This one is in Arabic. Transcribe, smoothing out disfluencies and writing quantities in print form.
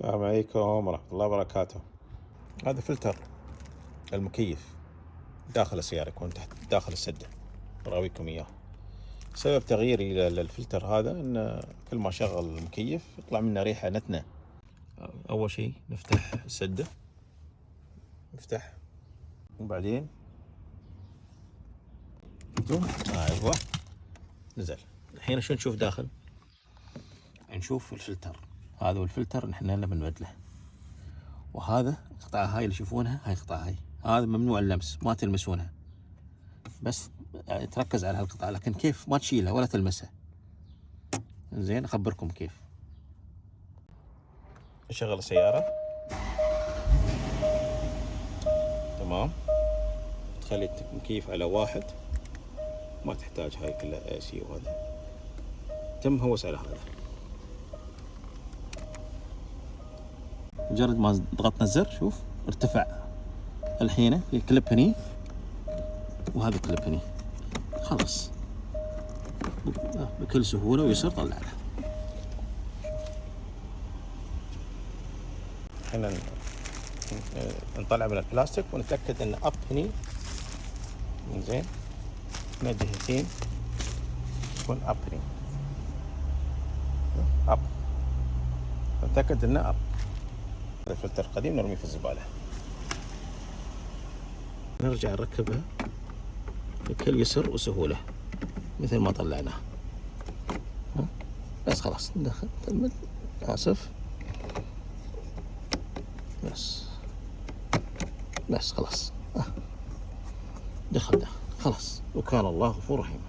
السلام عليكم ورحمة الله وبركاته. هذا فلتر المكيف داخل السيارة، يكون تحت داخل السدة، أراويكم إياه. سبب تغييري للفلتر هذا إن كل ما شغل المكيف يطلع منه ريحة نتنة. أول شيء نفتح السدة، نفتح وبعدين أيوة نزل. الحين شو نشوف داخل؟ نشوف الفلتر هذا، والفلتر نحن هلا بنبدله. وهذا القطعة هاي اللي تشوفونها، هاي القطعة هاي، هذا ممنوع اللمس، ما تلمسونها، بس تركز على هالقطعة، لكن كيف ما تشيلها ولا تلمسها. زين أخبركم كيف. نشغل السيارة، تمام، تخلي المكيف على 1، ما تحتاج هاي كلها AC وهذا، تم هوس على هذا. مجرد ما ضغطنا الزر شوف ارتفع. الحين في كليب هني وهذا كليب هني، خلاص بكل سهولة ويسر طلعنا. احنا نطلع من البلاستيك ونتأكد ان اب هني، زين، من جهتين يكون اب هني، اب، نتأكد انه اب. هذا فلتر قديم نرميه في الزبالة، نرجع نركبها بكل يسر وسهولة مثل ما طلعناه. بس خلاص ندخل، آسف، بس خلاص دخل خلاص، وكان الله غفور رحيم.